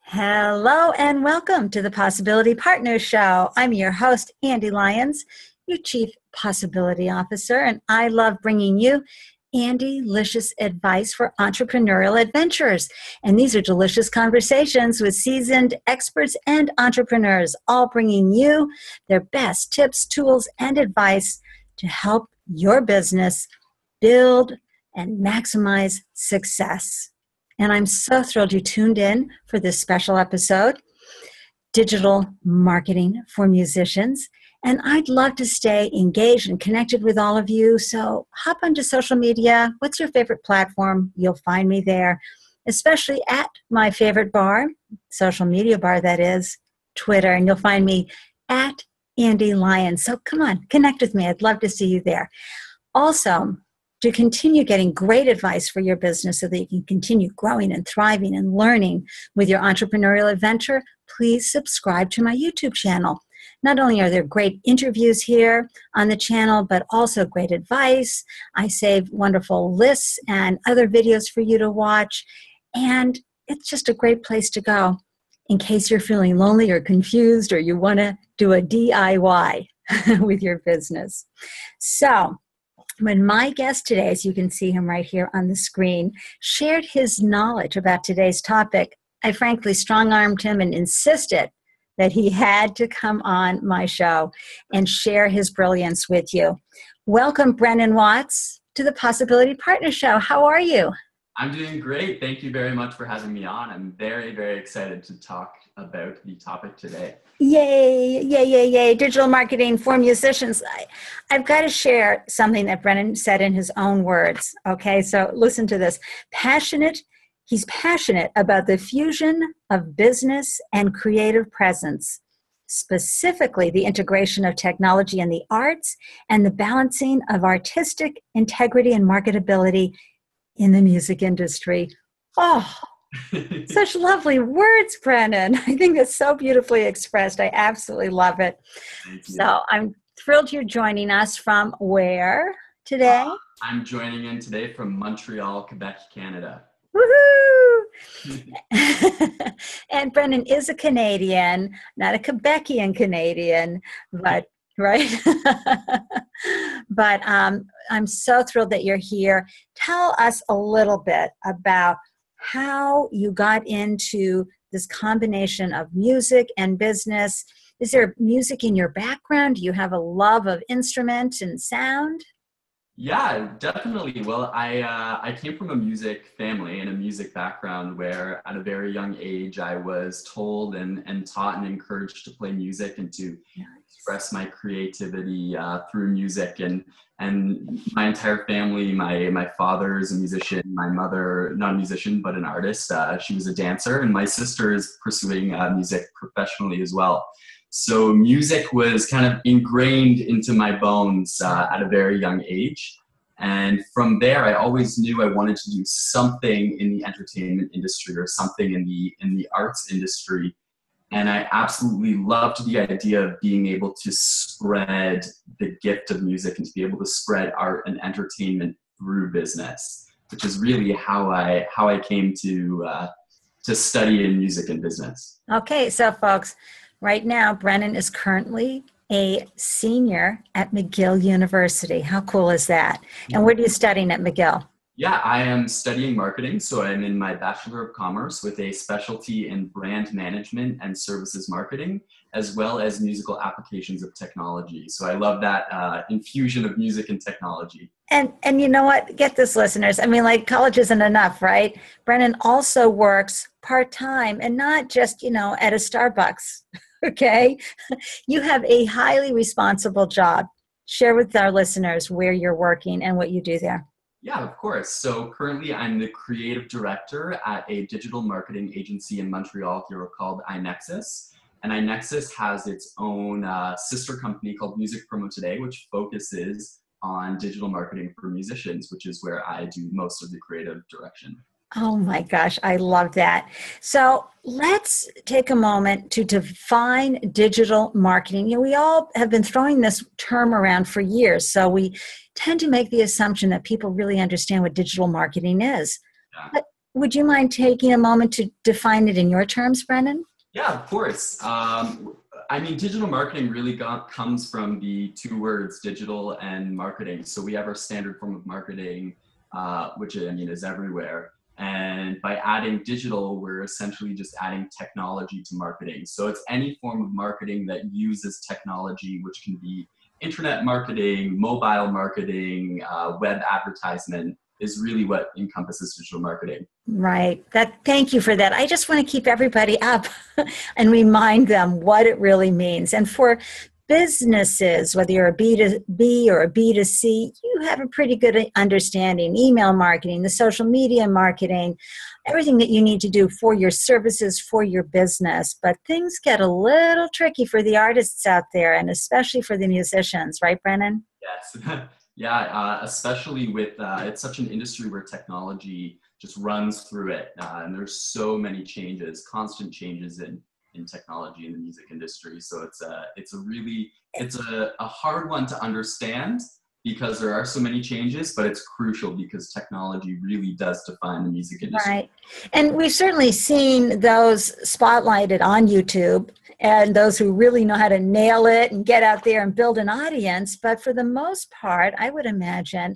Hello and welcome to the Possibility Partners Show. I'm your host, Ande Lyons, your Chief Possibility Officer, and I love bringing you Ande-licious advice for entrepreneurial adventures. And these are delicious conversations with seasoned experts and entrepreneurs, all bringing you their best tips, tools, and advice to help your business build and maximize success. And I'm so thrilled you tuned in for this special episode, Digital Marketing for Musicians. And I'd love to stay engaged and connected with all of you. So hop onto social media. What's your favorite platform? You'll find me there, especially at my favorite bar, social media bar that is, Twitter. And you'll find me at Ande Lyons. So come on, connect with me. I'd love to see you there. Also, to continue getting great advice for your business so that you can continue growing and thriving and learning with your entrepreneurial adventure, please subscribe to my YouTube channel. Not only are there great interviews here on the channel, but also great advice. I save wonderful lists and other videos for you to watch. And it's just a great place to go in case you're feeling lonely or confused or you want to do a DIY with your business. So, when my guest today, as you can see him right here on the screen, shared his knowledge about today's topic, I frankly strong-armed him and insisted that he had to come on my show and share his brilliance with you. Welcome, Brenin Watts, to the Possibility Partner Show. How are you? I'm doing great. Thank you very much for having me on. I'm very, very excited to talk about the topic today. Yay, yay, yay, yay. Digital marketing for musicians. I've got to share something that Brenin said in his own words. Okay, so listen to this. He's passionate about the fusion of business and creative presence, specifically the integration of technology and the arts and the balancing of artistic integrity and marketability in the music industry. Oh, such lovely words, Brennan. I think that's so beautifully expressed. I absolutely love it. So I'm thrilled you're joining us from where today? I'm joining in today from Montreal, Quebec, Canada. Woohoo! And Brennan is a Canadian, not a Quebecian Canadian, but right? But I'm so thrilled that you're here. Tell us a little bit about how you got into this combination of music and business. Is there music in your background? Do you have a love of instrument and sound? Yeah, definitely. Well, I came from a music family and a music background where at a very young age I was told and taught and encouraged to play music and to express my creativity through music. And my entire family, my father is a musician, my mother, not a musician, but an artist. She was a dancer, and my sister is pursuing music professionally as well. So music was kind of ingrained into my bones at a very young age. And from there, I always knew I wanted to do something in the entertainment industry or something in the arts industry. And I absolutely loved the idea of being able to spread the gift of music and to be able to spread art and entertainment through business, which is really how I came to study in music and business. Okay, so folks, right now, Brennan is currently a senior at McGill University. How cool is that? And what are you studying at McGill? Yeah, I am studying marketing. So I'm in my Bachelor of Commerce with a specialty in brand management and services marketing, as well as musical applications of technology. So I love that infusion of music and technology. And you know what? Get this, listeners. I mean, like, college isn't enough, right? Brennan also works part-time and not just, at a Starbucks, okay? You have a highly responsible job. Share with our listeners where you're working and what you do there. Yeah, of course. So currently I'm the creative director at a digital marketing agency in Montreal here called iNexus. And iNexus has its own sister company called Music Promo Today, which focuses on digital marketing for musicians, which is where I do most of the creative direction. Oh my gosh, I love that. So let's take a moment to define digital marketing. We all have been throwing this term around for years, so we tend to make the assumption that people really understand what digital marketing is. Yeah. But would you mind taking a moment to define it in your terms, Brennan? Yeah, of course. I mean, digital marketing really comes from the two words, digital and marketing. So we have our standard form of marketing, which I mean is everywhere. And by adding digital, we're essentially just adding technology to marketing. So it's any form of marketing that uses technology, which can be internet marketing, mobile marketing, web advertisement, is really what encompasses digital marketing. Right. Thank you for that. I just want to keep everybody up and remind them what it really means. And for businesses, whether you're a B2B or a B2C, you have a pretty good understanding. Email marketing, the social media marketing, everything that you need to do for your services, for your business. But things get a little tricky for the artists out there, and especially for the musicians, right, Brennan? Yes. Yeah, especially with it's such an industry where technology just runs through it, and there's so many changes, constant changes in technology in the music industry. So it's a hard one to understand because there are so many changes, but it's crucial because technology really does define the music industry. Right. And we've certainly seen those spotlighted on YouTube and those who really know how to nail it and get out there and build an audience. But for the most part, I would imagine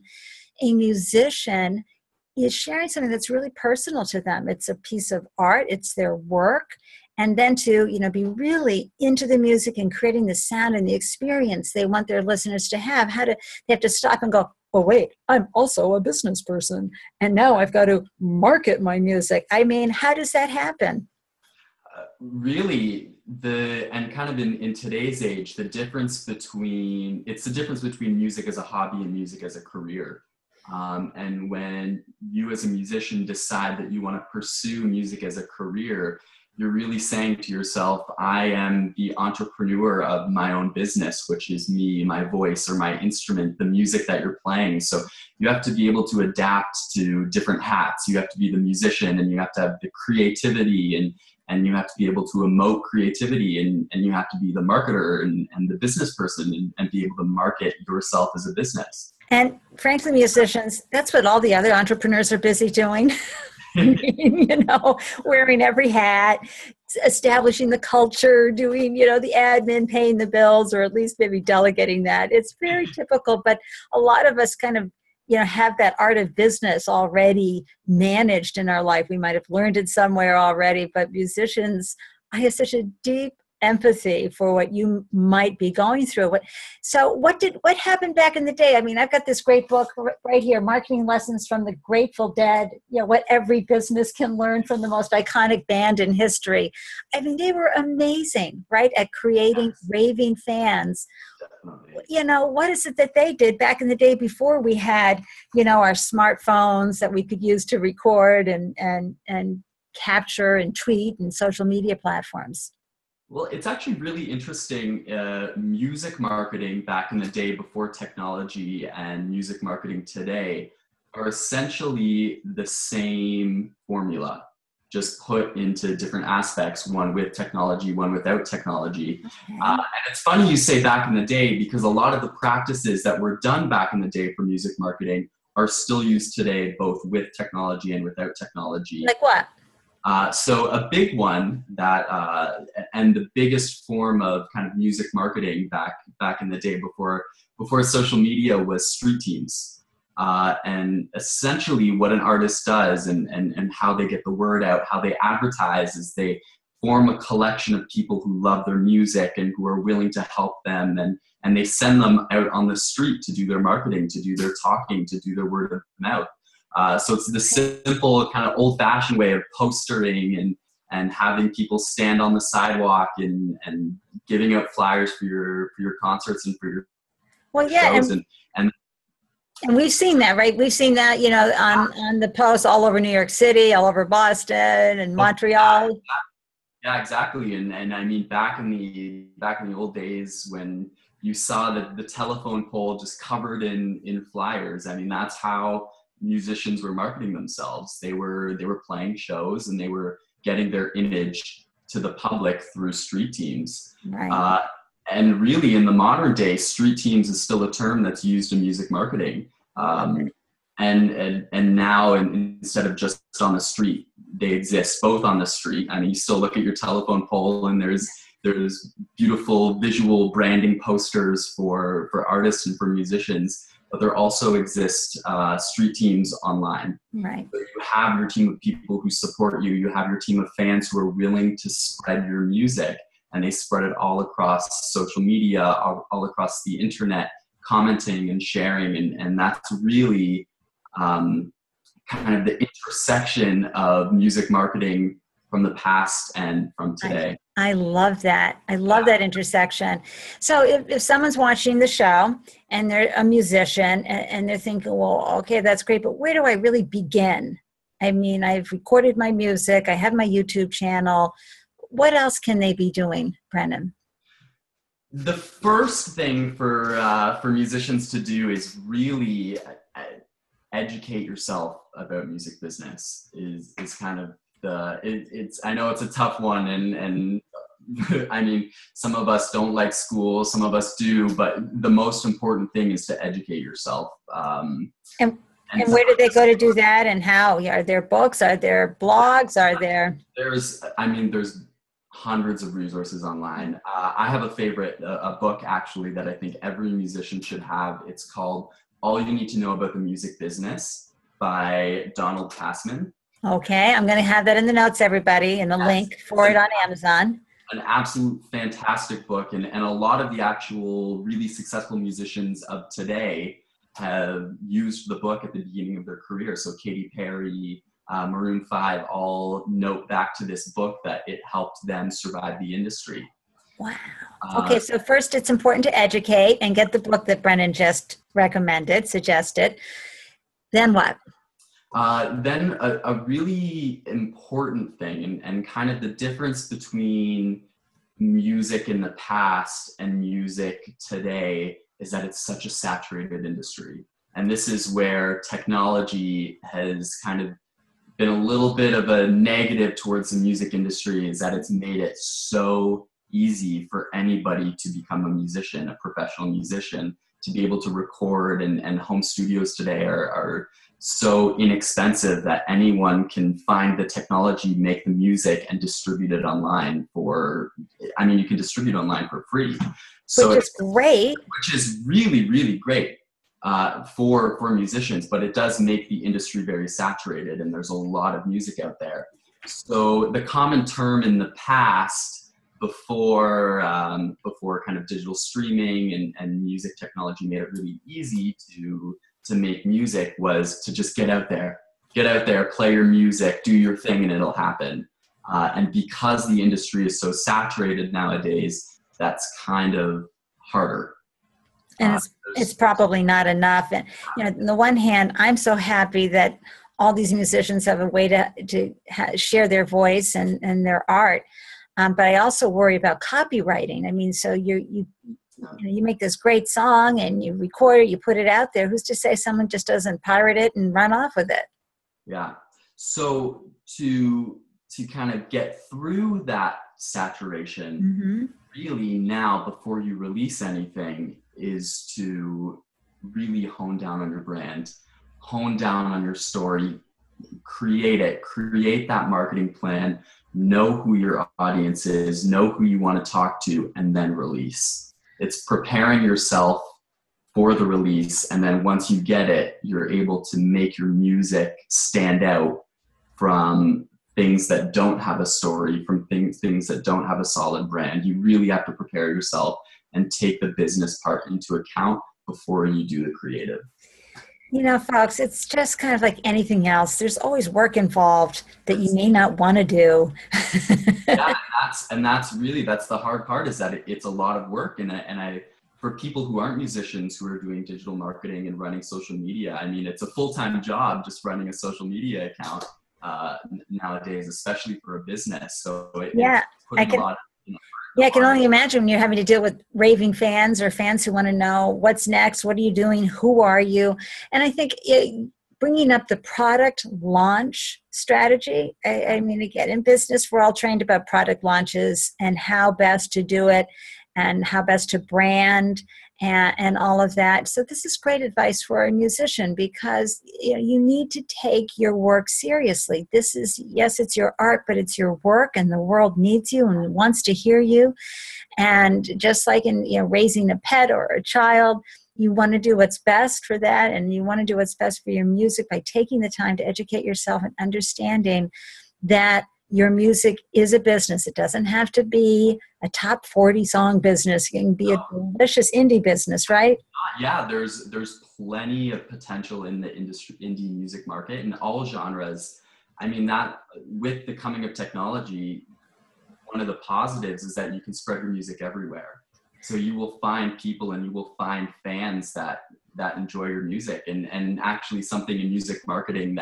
a musician is sharing something that's really personal to them. It's a piece of art, it's their work. And then to, be really into the music and creating the sound and the experience they want their listeners to have. They have to stop and go, oh, wait, I'm also a business person. And now I've got to market my music. I mean, how does that happen? Really, and kind of in today's age, it's the difference between music as a hobby and music as a career. And when you as a musician decide that you want to pursue music as a career, you're really saying to yourself, I am the entrepreneur of my own business, which is me, my voice, or my instrument, the music that you're playing. So you have to be able to adapt to different hats. You have to be the musician, and you have to have the creativity, and you have to be able to emote creativity, and you have to be the marketer and the business person, and be able to market yourself as a business. And frankly, musicians, that's what all the other entrepreneurs are busy doing. Wearing every hat, establishing the culture, doing, the admin, paying the bills, or at least maybe delegating that. It's very typical, but a lot of us kind of, have that art of business already managed in our life. We might have learned it somewhere already, but musicians, I have such a deep empathy for what you might be going through. So what happened back in the day? I mean, I've got this great book right here, Marketing Lessons from the Grateful Dead, what every business can learn from the most iconic band in history. I mean, they were amazing, right, at creating raving fans. What is it that they did back in the day before we had, our smartphones that we could use to record and capture and tweet and social media platforms? Well, it's actually really interesting. Music marketing back in the day before technology and music marketing today are essentially the same formula, just put into different aspects, one with technology, one without technology. Okay. And it's funny you say back in the day, because a lot of the practices that were done back in the day for music marketing are still used today, both with technology and without technology. Like what? So a big one and the biggest form of kind of music marketing back in the day before social media was street teams. And essentially what an artist does and how they get the word out, how they advertise, is they form a collection of people who love their music and who are willing to help them, and they send them out on the street to do their marketing, to do their talking, to do their word of mouth. So it's the simple kind of old-fashioned way of postering and having people stand on the sidewalk and giving out flyers for your concerts and for your shows. And we've seen that, right? We've seen that, on the posts all over New York City, all over Boston and Montreal. Yeah, exactly. And I mean, back in the old days when you saw the telephone pole just covered in flyers, I mean, that's how musicians were marketing themselves. They were playing shows and they were getting their image to the public through street teams. Right. And really, in the modern day, street teams is still a term that's used in music marketing. And now, instead of just on the street, they exist both on the street. I mean, you still look at your telephone pole, and there's beautiful visual branding posters for artists and for musicians. But there also exist street teams online. Right. So you have your team of people who support you. You have your team of fans who are willing to spread your music, and they spread it all across social media, all across the internet, commenting and sharing. And that's really kind of the intersection of music marketing from the past and from today. I love that. I love that intersection. So if someone's watching the show and they're a musician and they're thinking, well, okay, that's great, but where do I really begin? I mean, I've recorded my music. I have my YouTube channel. What else can they be doing, Brennan? The first thing for musicians to do is really educate yourself about music business. Is kind of I know it's a tough one, and I mean, some of us don't like school, some of us do, but the most important thing is to educate yourself. And where do they go to do that, and how? Are there books? Are there blogs? Are there? There's hundreds of resources online. I have a favorite, a book actually that I think every musician should have. It's called All You Need to Know About the Music Business by Donald Passman. Okay, I'm going to have that in the notes, everybody, and the link for it on Amazon. An absolute fantastic book, and a lot of the actual really successful musicians of today have used the book at the beginning of their career. So Katy Perry, Maroon 5 all note back to this book that it helped them survive the industry. Wow. Okay, so first it's important to educate and get the book that Brennan just suggested. Then what? Then a really important thing and kind of the difference between music in the past and music today is that it's such a saturated industry. And this is where technology has kind of been a little bit of a negative towards the music industry, is that it's made it so easy for anybody to become a musician, a professional musician, to be able to record, and home studios today are so inexpensive that anyone can find the technology, make the music, and distribute it online you can distribute online for free. So which is great. Which is really, really great for musicians, but it does make the industry very saturated, and there's a lot of music out there. So the common term in the past, before kind of digital streaming and music technology made it really easy to make music, was to just get out there, play your music, do your thing, and it'll happen. And because the industry is so saturated nowadays, that's kind of harder. And it's probably not enough. And, on the one hand, I'm so happy that all these musicians have a way to share their voice and their art. But I also worry about copywriting. I mean, so you make this great song and you record it, you put it out there. Who's to say someone just doesn't pirate it and run off with it? Yeah. So to kind of get through that saturation, really now, before you release anything, is to really hone down on your brand, hone down on your story, create that marketing plan, know who your audience is, know who you want to talk to, and then release. It's preparing yourself for the release, and then once you get it, you're able to make your music stand out from things that don't have a story, from things that don't have a solid brand. You really have to prepare yourself and take the business part into account before you do the creative. Folks, it's just kind of like anything else. There's always work involved that you may not want to do. Yeah, that's the hard part, is that it's a lot of work. And for people who aren't musicians who are doing digital marketing and running social media, I mean, it's a full-time job just running a social media account nowadays, especially for a business. So I can only imagine when you're having to deal with raving fans or fans who want to know what's next, what are you doing, who are you? And I think bringing up the product launch strategy. I mean, again, in business, we're all trained about product launches and how best to do it and how best to brand and all of that. So this is great advice for a musician, because you need to take your work seriously. This is, yes, it's your art, but it's your work, and the world needs you and wants to hear you. And just like in raising a pet or a child, you want to do what's best for that, and you want to do what's best for your music by taking the time to educate yourself and understanding that your music is a business. It doesn't have to be a top 40 song business. It can be a delicious indie business, right? Yeah, there's plenty of potential in the indie music market in all genres. I mean, that with the coming of technology, one of the positives is that you can spread your music everywhere. So you will find people and you will find fans that enjoy your music. And actually something in music marketing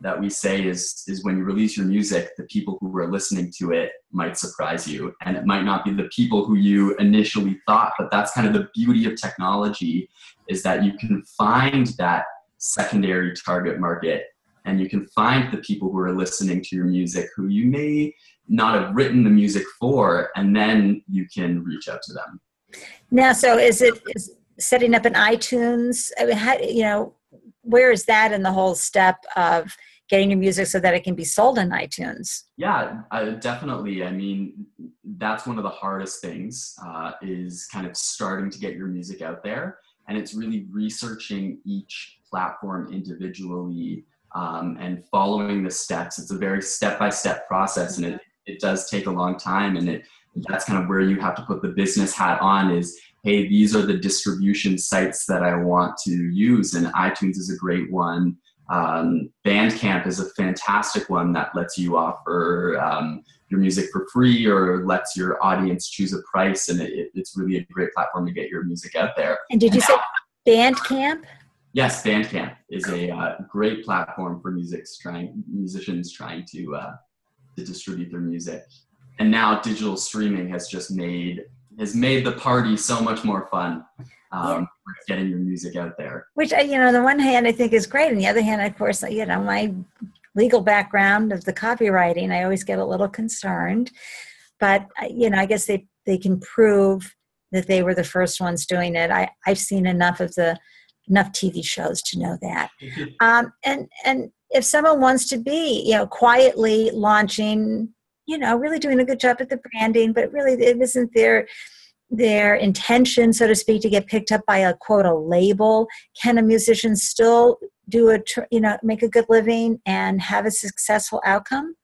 that we say is when you release your music, the people who are listening to it might surprise you. And it might not be the people who you initially thought, but that's kind of the beauty of technology, is that you can find that secondary target market, and you can find the people who are listening to your music who you may not have written the music for, and then you can reach out to them. Now, so is setting up an iTunes? I mean, where is that in the whole step of getting your music so that it can be sold on iTunes? Yeah, definitely. I mean, that's one of the hardest things, is kind of starting to get your music out there. And it's really researching each platform individually, and following the steps. It's a very step-by-step process, and it does take a long time. And that's kind of where you have to put the business hat on, is, hey, these are the distribution sites that I want to use. And iTunes is a great one. Bandcamp is a fantastic one that lets you offer your music for free, or lets your audience choose a price. And it's really a great platform to get your music out there. And did you say Bandcamp? Yes, Bandcamp is a great platform for musicians trying to distribute their music. And now digital streaming has made the party so much more fun, with getting your music out there. Which, on the one hand, I think is great. On the other hand, of course, my legal background of the copywriting, I always get a little concerned. But, I guess they can prove that they were the first ones doing it. I've seen enough TV shows to know that. And if someone wants to be, quietly launching, really doing a good job at the branding, but really it isn't their intention, so to speak, to get picked up by a label, can a musician still do make a good living and have a successful outcome?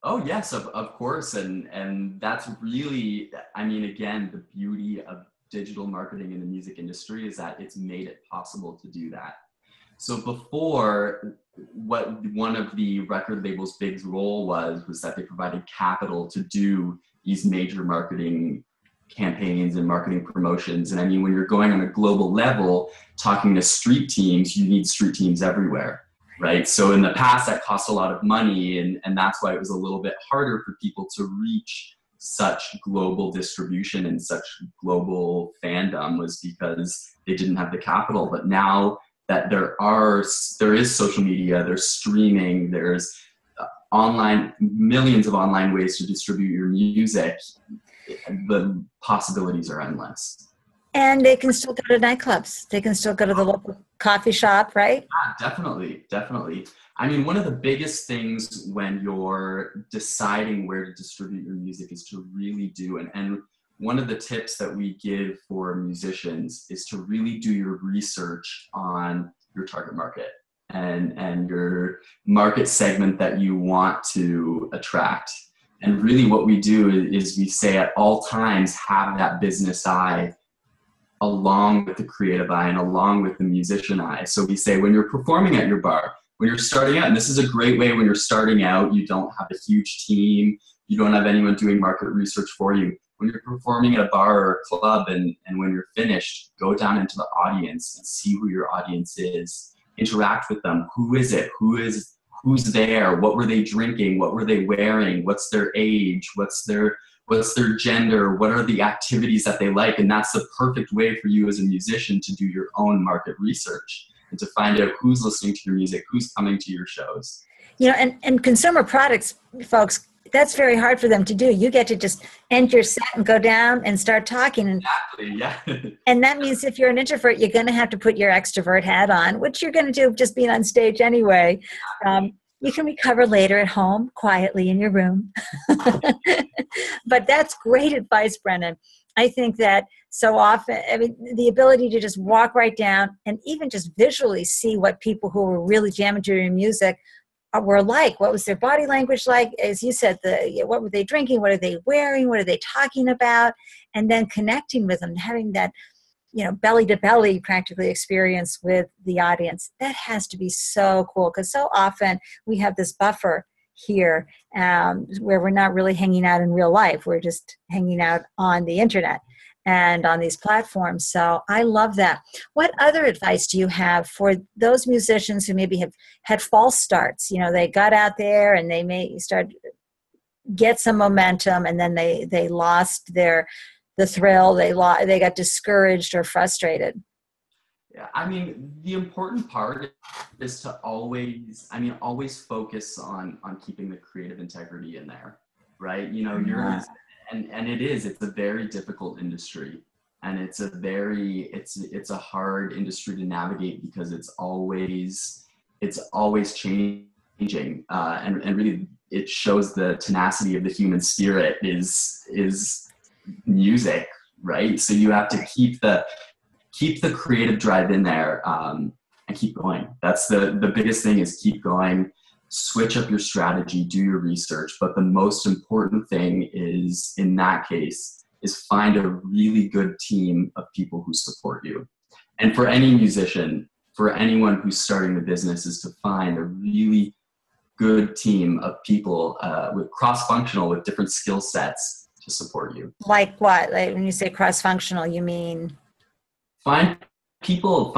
Oh yes, of course. And that's really, I mean, again, the beauty of digital marketing in the music industry is that it's made it possible to do that. So before, one of the record labels' big role was that they provided capital to do these major marketing campaigns and marketing promotions. And I mean, when you're going on a global level, talking to street teams, you need street teams everywhere, right? So in the past, that cost a lot of money, and that's why it was a little bit harder for people to reach such global distribution and such global fandom, was because they didn't have the capital. But now that there is social media, there's streaming, there's millions of online ways to distribute your music, the possibilities are endless. And they can still go to nightclubs. They can still go to the local coffee shop, right? Yeah, definitely. I mean, one of the biggest things when you're deciding where to distribute your music is to really do, and one of the tips that we give for musicians is to really do your research on your target market and your market segment that you want to attract. And really what we do is we say at all times, have that business eye along with the creative eye and along with the musician eye. So we say, when you're performing at your bar, when you're starting out, and this is a great way when you're starting out, you don't have a huge team, you don't have anyone doing market research for you. When you're performing at a bar or a club, and when you're finished, go down into the audience and see who your audience is. Interact with them. Who is it? Who's there? What were they drinking? What were they wearing? What's their age? What's their gender? What are the activities that they like? And that's the perfect way for you as a musician to do your own market research. and to find out who's listening to your music, who's coming to your shows. You know, and consumer products, folks, that's very hard for them to do. You get to just end your set and go down and start talking. Exactly, yeah. And that means if you're an introvert, you're going to have to put your extrovert hat on, which you're going to do just being on stage anyway. You can recover later at home, quietly in your room. But that's great advice, Brennan. I think that so often, I mean, the ability to just walk right down and even just visually see what people who were really jamming to your music were like. What was their body language like? As you said, what were they drinking? What are they wearing? What are they talking about? And then connecting with them, having that, you know, belly to belly practically experience with the audience. That has to be so cool, because so often we have this buffer here where we're not really hanging out in real life. We're just hanging out on the internet and on these platforms. So I love that. What other advice do you have for those musicians who maybe have had false starts? You know, they got out there and they may get some momentum, and then they lost the thrill. They got discouraged or frustrated. Yeah, I mean, the important part is to always focus on keeping the creative integrity in there, right? You know, it's a very difficult industry, and it's a hard industry to navigate, because it's always changing, and really it shows the tenacity of the human spirit is music, right? So you have to keep the creative drive in there, and keep going. That's the biggest thing, is keep going. Switch up your strategy, do your research. But the most important thing is, in that case, is find a really good team of people who support you. And for any musician, for anyone who's starting the business, is to find a really good team of people with cross-functional, with different skill sets to support you. Like what? Like when you say cross-functional, you mean? Find people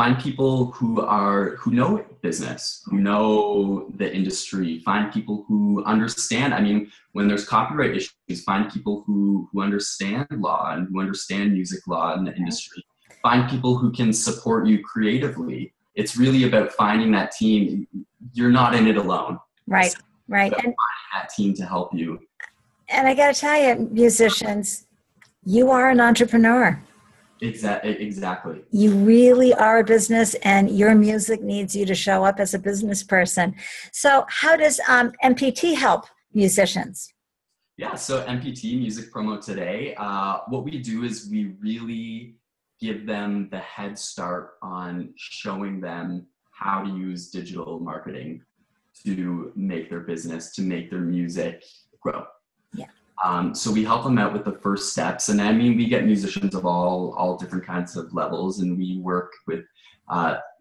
who know business, who know the industry. Find people who understand. I mean, when there's copyright issues, find people who understand law and who understand music law in the industry. Find people who can support you creatively. It's really about finding that team. You're not in it alone. Right. And finding that team to help you. And I got to tell you, musicians, you are an entrepreneur. Exactly. You really are a business, and your music needs you to show up as a business person. So how does MPT help musicians? Yeah, so MPT, Music Promo Today, what we do is we really give them the head start on showing them how to use digital marketing to make their business, to make their music grow. Yeah. So we help them out with the first steps. And I mean, we get musicians of all different kinds of levels, and we work with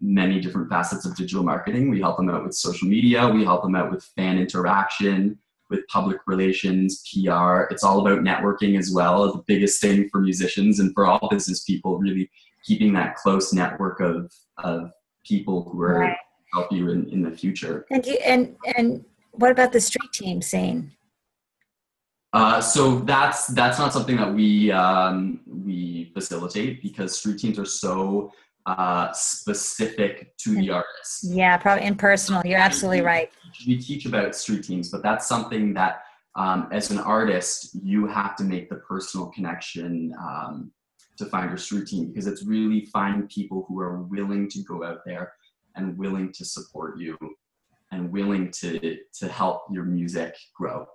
many different facets of digital marketing. We help them out with social media. We help them out with fan interaction, with public relations, PR. It's all about networking as well. The biggest thing for musicians and for all business people, really keeping that close network of people who are help you in the future. And what about the street team scene? So that's not something that we facilitate, because street teams are so specific to the artist. Yeah, probably impersonal. You're absolutely right. We teach about street teams, but that's something that as an artist, you have to make the personal connection to find your street team, because it's really finding people who are willing to go out there and willing to support you and willing to help your music grow.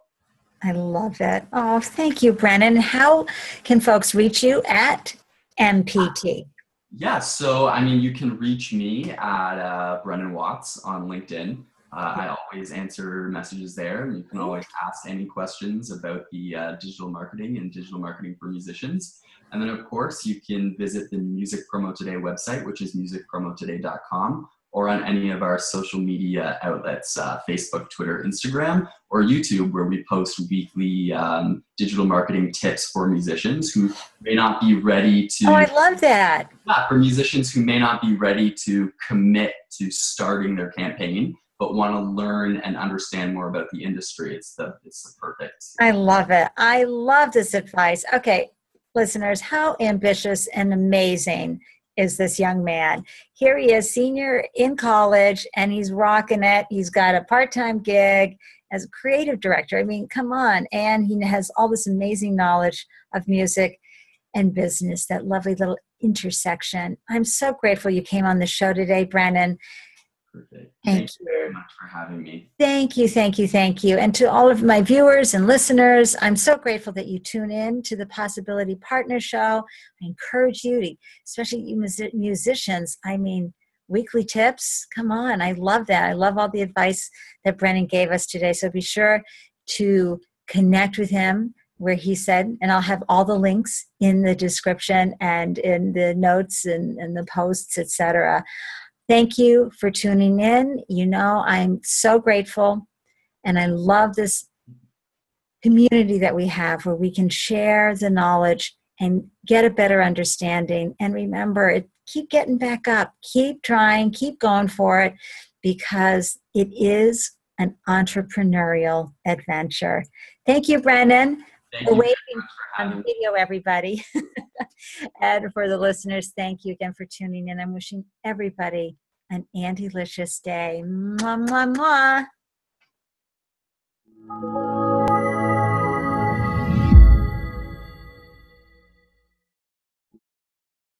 I love it. Oh, thank you, Brennan. How can folks reach you at MPT? Yeah, so I mean, you can reach me at Brenin Watts on LinkedIn. I always answer messages there. You can always ask any questions about the digital marketing and digital marketing for musicians. And then, of course, you can visit the Music Promo Today website, which is musicpromotoday.com, or on any of our social media outlets, Facebook, Twitter, Instagram, or YouTube, where we post weekly digital marketing tips for musicians who may not be ready to... Oh, I love that. Yeah, for musicians who may not be ready to commit to starting their campaign, but want to learn and understand more about the industry. It's the perfect. I love it. I love this advice. Okay, listeners, how ambitious and amazing is this young man. Here he is, senior in college, and he's rocking it. He's got a part-time gig as a creative director. I mean, come on. And he has all this amazing knowledge of music and business, that lovely little intersection. I'm so grateful you came on the show today, Brennan. Perfect. Thank you very much for having me. Thank you, thank you, thank you. And to all of my viewers and listeners, I'm so grateful that you tune in to the Possibility Partner Show. I encourage you to, especially you musicians, I mean, weekly tips, come on. I love that. I love all the advice that Brennan gave us today. So be sure to connect with him where he said, and I'll have all the links in the description and in the notes and the posts, etc. Thank you for tuning in. You know, I'm so grateful, and I love this community that we have where we can share the knowledge and get a better understanding. And remember, keep getting back up, keep trying, keep going for it, because it is an entrepreneurial adventure. Thank you, Brennan. Thank you Waiting very much for having on me. video, everybody. And for the listeners, thank you again for tuning in. I'm wishing everybody an Andelicious day. Mwah, mwah, mwah.